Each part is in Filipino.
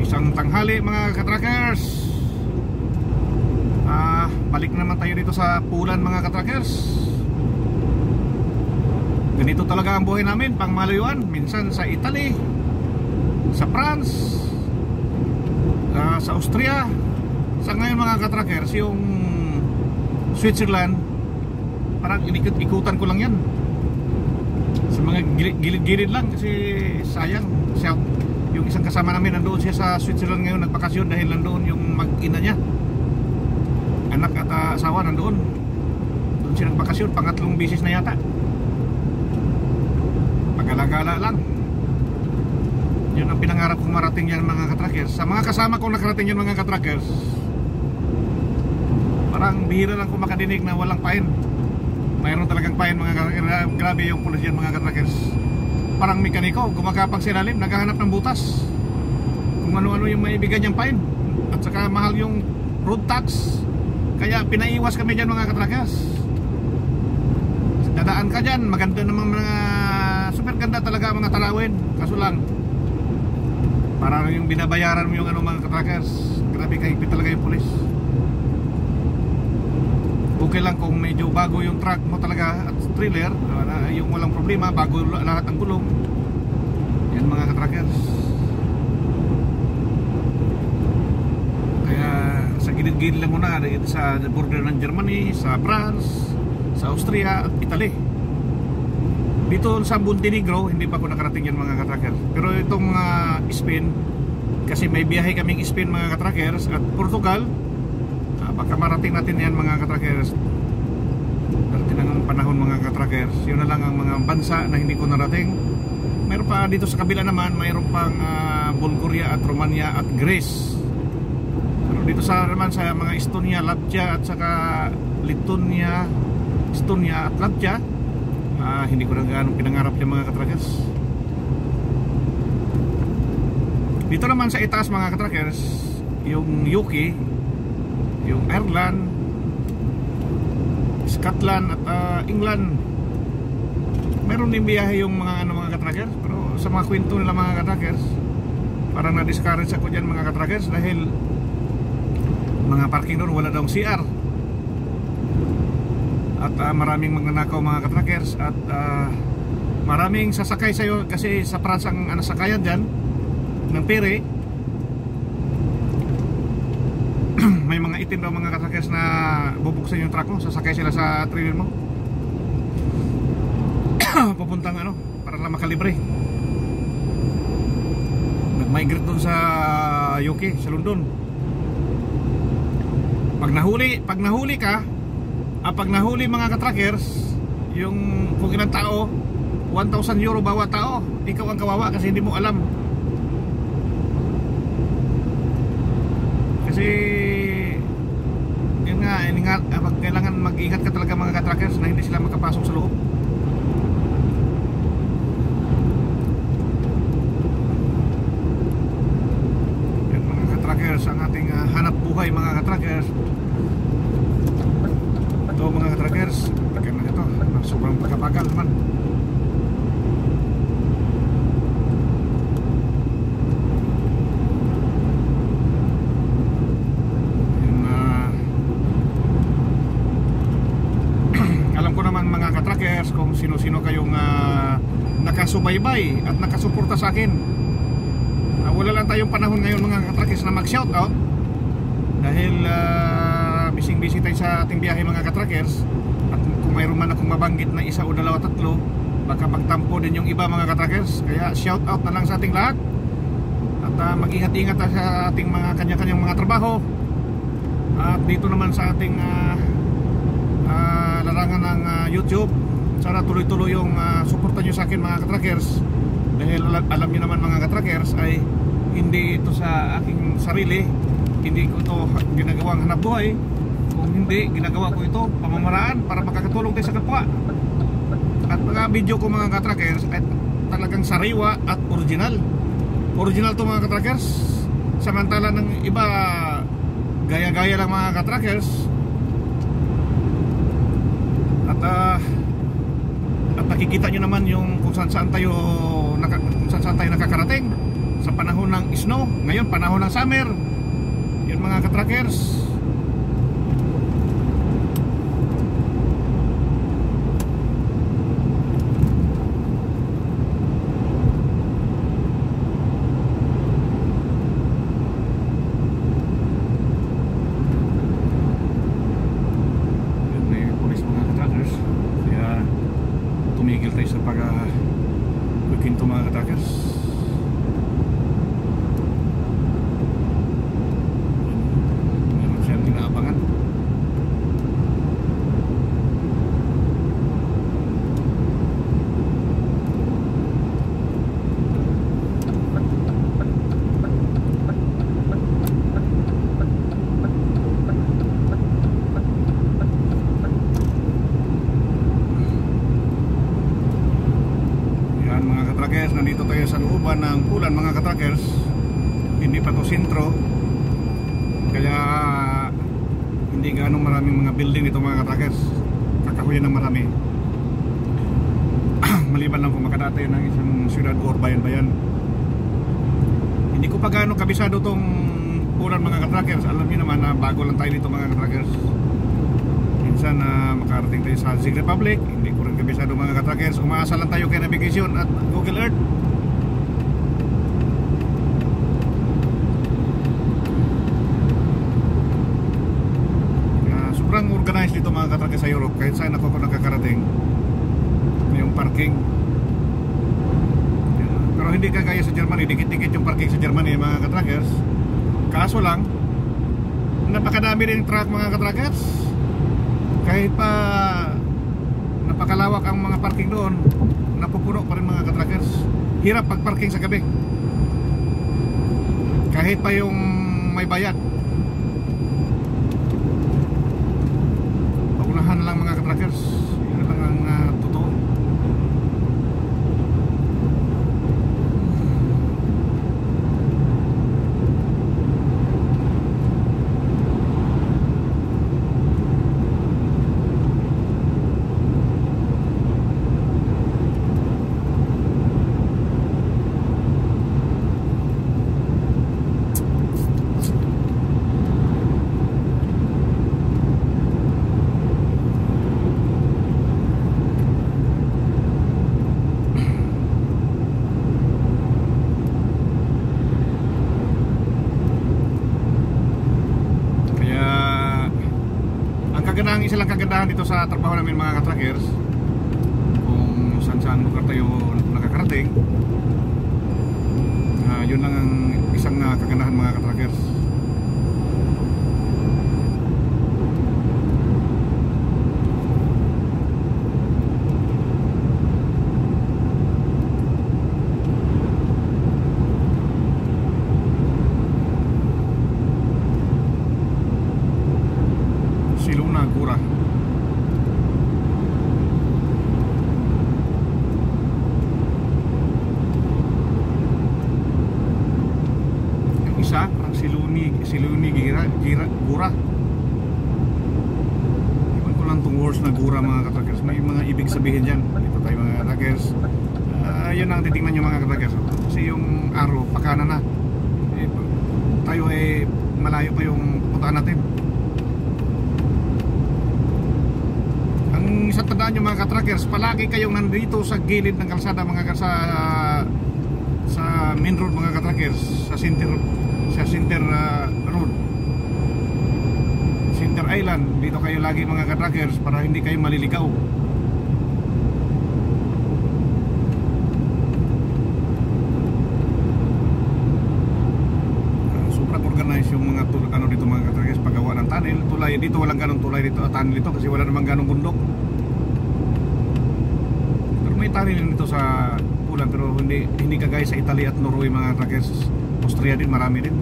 Isang tanghali mga katrackers. Balik naman tayo dito sa Pulan mga katrackers. Ganito talaga ang buhay namin, pang malayuan. Minsan sa Italy, sa France, sa Austria. Sa ngayon mga katrackers, yung Switzerland, parang ikutan ko lang yan. Sa mga gilid-gilid lang kasi sayang. Yung isang kasama namin nandoon siya sa Switzerland ngayon, nagpakasyon dahil nandoon yung mag-ina niya, anak at asawa nandoon. Doon siya nagpakasyon, pangatlong bisis na yata. Pag-alagala lang. Yun ang pinangarap kong marating yan mga katrackers. Sa mga kasama kong nakarating yan mga katrackers, parang bihira lang kung makadinig na walang pain. Mayroon talagang pain mga katrackers. Grabe yung pulis yan mga katrackers. Parang mekaniko, gumagapang silalim, naghahanap ng butas kung ano-ano yung maibigay niyang pain. At saka mahal yung road tax, kaya pinaiwas kami dyan mga katrackers. Dadaan ka dyan, maganda naman mga super ganda talaga mga talawin. Kaso lang, parang yung binabayaran mo yung ano mga katrackers. Grabe kahigpit talaga yung pulis. Okay lang kung medyo bago yung truck mo talaga at trailer, yung walang problema, bago lahat ng gulong. Yan mga katrackers. Kaya sa gilid-gilid lang muna sa border ng Germany, sa France, sa Austria at Italy. Dito sa Montenegro, hindi pa ako nakarating yan mga katrackers. Pero itong Spain, kasi may biyahe kaming Spain mga katrackers, at Portugal, baka marating natin yan mga katrackers. Darating ang panahon mga katrackers. Yun na lang ang mga bansa na hindi ko narating. Mayroon pa dito sa kabila naman, mayroon pang Bulgaria at Romania at Greece. Pero dito sa naman sa mga Estonia, Latvia at saka Lithuania, Estonia at Latvia, hindi ko na gaano pinangarap yung mga katrackers. Dito naman sa itaas mga katrackers, yung UK, yung Ireland, Scotland at England, meron din biyahe yung mga mga katrackers. Pero sa mga kwento nila mga katrackers, parang na-discourage ako dyan mga katrackers dahil mga parking doon wala daw CR. At maraming magnanakaw mga katrackers. At maraming sasakay sa'yo kasi sa France ang sakayan dyan ng pere. May mga itim daw mga katrackers na bubuksan yung truck mo, sasakay sila sa trailer mo pupuntang para lang makalibre. Nag-migrate doon sa UK, sa London. Pag nahuli ka, pag nahuli mga katrackers, yung kung ilang tao, 1,000 euro bawat tao, ikaw ang kawawa kasi hindi mo alam. Kasi yun nga, kailangan mag-ingat ka talaga mga katrackers na hindi sila makapasok sa loob. Yan mga katrackers, ang ating hanap buhay mga katrackers. Ito mga katrackers, lagyan na ito, sobrang pagkabagal naman. Kung sino-sino kayong nakasubaybay at nakasuporta sa akin. Wala lang tayong panahon ngayon mga katrackers na mag-shoutout dahil busy-busy tayo sa ating biyahe mga katrackers. At kung mayroon man akong mabanggit na isa o dalawa tatlo, baka pagtampo din yung iba mga katrackers. Kaya shoutout na lang sa ating lahat. At mag-ingat-ingat sa ating mga kanya-kanyang mga trabaho. At dito naman sa ating larangan ng YouTube, sana tuloy-tuloy yung suporta nyo sa akin mga katrackers. Dahil alam nyo naman mga katrackers ay hindi ito sa aking sarili, hindi ko ito ginagawang hanap buhay. Kung hindi, ginagawa ko ito pamamaraan para makakatulong tayo sa kapwa. At mga video ko mga katrackers ay talagang sariwa at original. Original to mga katrackers. Samantala ng iba, gaya-gaya lang mga katrackers. At nakikita nyo naman yung kung saan tayo nakakarating. sa panahon ng snow. Ngayon panahon ng summer. Yan mga katrackers. Tumigil tayo sa pag-weekend mga katrackers. Meron siyang inaabangan. Nandito tayo sa looban ng Pulan mga katrackers. Hindi pa to sentro, kaya hindi ganong maraming mga building ito mga katrackers. Kakahuyan ng marami. Maliban lang kung makadata yun ng isang syudad o bayan bayan. Hindi ko pa gaano kabisado tong Pulan mga katrackers. Alam niyo naman na bago lang tayo dito mga katrackers. Minsan makarating tayo sa Czech Republic. Hindi ko rin kabisado mga katrackers. Umaasa lang tayo kay navigation at Google Earth. Sobrang organized dito mga katrackers sa Europe. Kahit saan ako nakakarating, yung parking. Pero hindi kagaya sa Germany. Dikit-dikit yung parking sa Germany mga katrackers. Kaso lang, napakadami rin truck mga katrackers. Kahit pa napakalawak ang mga parking doon, napupuno pa rin mga katrackers. Hirap pag-parking sa gabi. Kahit pa yung may bayad. Paunahan lang mga katrackers. Yan lang ang totoo. Isa lang kagandahan dito sa trabaho namin mga katrackers, kung saan lugar tayo nakakarating, yun lang ang isang kagandahan mga katrackers. Gura. Yung isa, ang Siluni Gura. Iwan ko lang tong words na Gura mga katrackers. May mga ibig sabihin dyan. Dito tayo mga katrackers. Yun ang titingnan nyo mga katrackers. Kasi yung araw, pakana na. Tayo malayo pa yung puntaan natin. Sa tandaan nyo mga katrackers, palagi kayong nandito sa gilid ng kalsada mga sa main road mga katrackers, sa center road, Center Island. Dito kayo lagi mga katrackers para hindi kayo maliligaw. Sobrang organized yung mga dito mga katrackers, paggawa ng tunnel. Tulay dito, walang ganong tulay dito at tunnel dito kasi wala namang ganong bundok. May tunnel dito sa Pulan pero hindi kagaya sa Italy at Norway mga katrackers. Austria din marami din.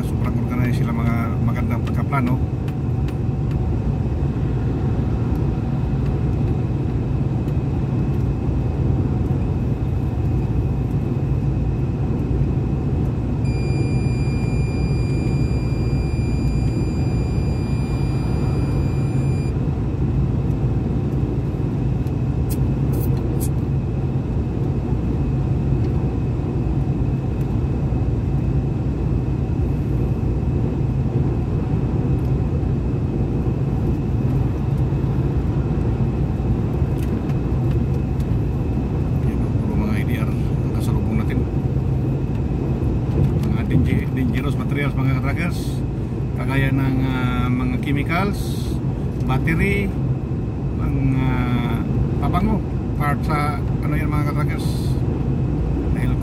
Sobrang organized sila, mga magandang pagkaplano. dangerous materials mga ka-trackers, kagaya ng mga chemicals, battery, mga pabango, part sa ano yan mga ka-trackers, dahil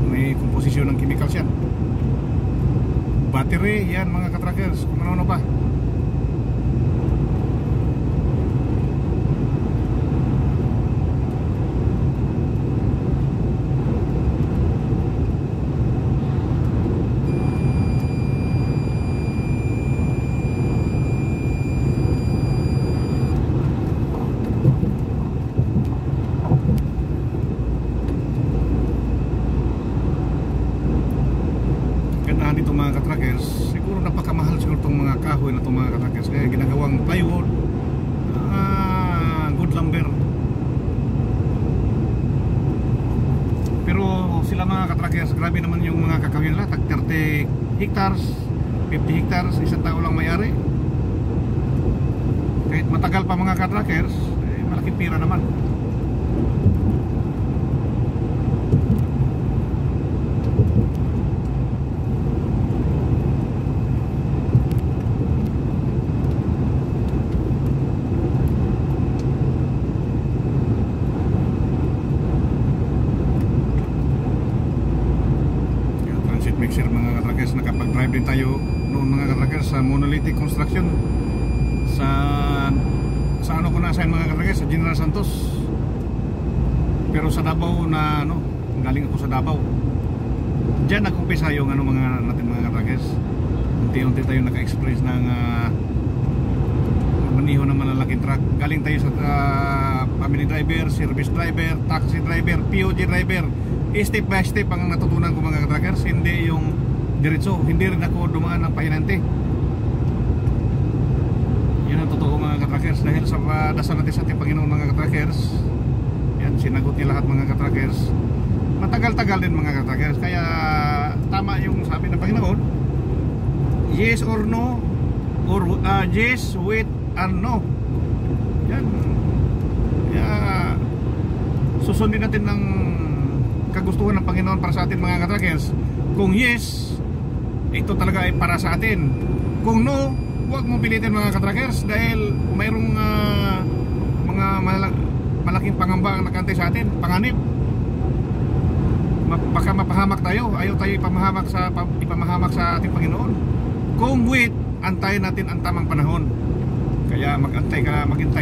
may komposisyon ng chemicals yan. Battery yan mga ka-trackers, kung ano pa. Dito mga ka-trackers, siguro napakamahal siguro itong mga kahoy na itong mga ka-trackers, kaya ginagawang plywood, good lumber. Pero sila mga ka-trackers, grabe naman yung mga kakawin nila, tag 30 hectares, 50 hectares, isang tao lang may-ari. Kahit matagal pa mga ka-trackers, malaking pira naman. Mixer mga ka-trackers, nakapag-drive din tayo noon mga ka-trackers sa Monolithic Construction sa ano ko nasa mga ka-trackers, sa General Santos. Pero sa Davao na ano, galing ako sa Davao. Diyan nag-umpisa yung ano mga natin mga ka-trackers. Unti-unti tayo naka-experience ng maniho ng malalaking truck. Galing tayo sa family driver, service driver, taxi driver, POG driver. Step by step ang natutunan ko mga ka-trackers, hindi yung diretso. Hindi rin ako dumaan ng pahinante. Yan ang totoo mga ka-trackers, dahil sa dasal natin sa ating Panginoon mga ka-trackers, yan, sinagot niya lahat mga ka-trackers. Matagal-tagal din mga ka-trackers. Kaya tama yung sabi ng Panginoon, yes or no, or yes, wait and no. Yan. Kaya susundin natin ng kagustuhan ng Panginoon para sa atin mga ka-trackers. Kung yes, ito talaga ay para sa atin. Kung no, huwag mong pilitin mga ka-trackers, dahil mayroong mga malaking pangamba ang nakantay sa atin, panganib. Baka mapahamak tayo, ayaw tayo ipamahamak sa ating Panginoon. Kung wait, antayin natin ang tamang panahon. Kaya maghintay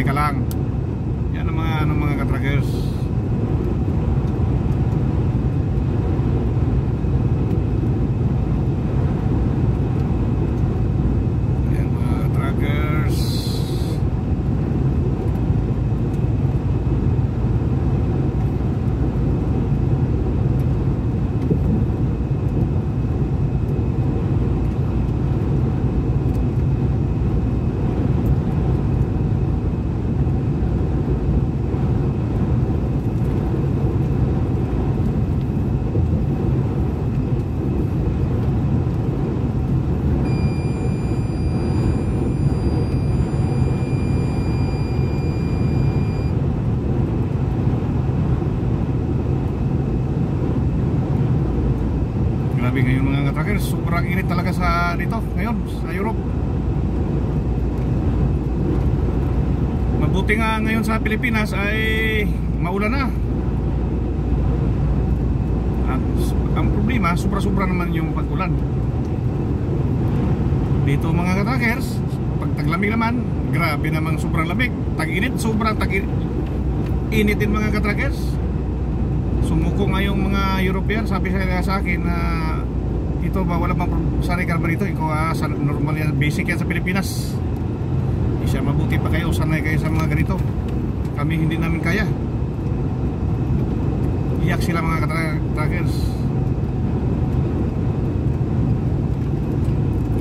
ka lang. Yan ang mga ka-trackers. Ngayon mga ka-trackers, sobrang init talaga sa dito ngayon sa Europe. Mabuti nga ngayon sa Pilipinas ay maulan na. At ang problema, sobra-sobra naman yung pag-ulan dito mga ka-trackers. Pag taglamig naman, grabe namang sobrang lamig. Tag-init, sobrang tag-init din mga ka-trackers. Sumuko nga yung mga European, sabi sa akin na ito ba, wala bang sanay ka ba dito? Ikaw normal yan, basic yan sa Pilipinas. Isa mabuti pa kayo, sanay kayo sa mga ganito. Kami hindi namin kaya. Iyak sila mga ka-trackers.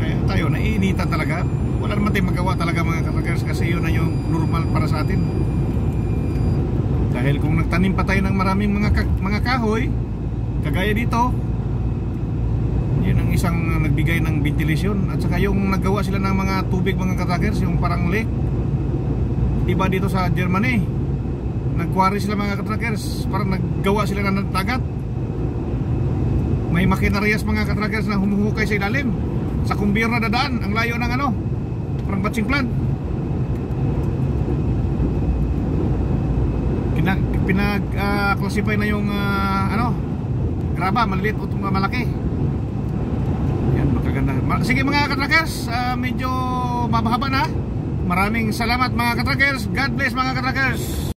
Kaya tayo, naiinitan talaga. Wala naman tayong magawa talaga mga ka-trackers, kasi yun na yung normal para sa atin. Dahil kung nagtanim pa tayo ng maraming mga kahoy, kagaya dito, yun ang isang nagbigay ng ventilation. At saka yung naggawa sila ng mga tubig mga ka-trackers, yung parang lake, diba dito sa Germany, nagquarry sila mga ka-trackers, parang naggawa sila ng dagat. May makinarias mga katrackers na humuhukay sa ilalim. Sa kumbir na dadaan. Ang layo ng ano, parang batching plant. Pinag-classify na yung graba, maliliit o malaki. Yan, magaganda. Sige mga katrackers, medyo mabahaba na. Maraming salamat mga katrackers. God bless mga katrackers.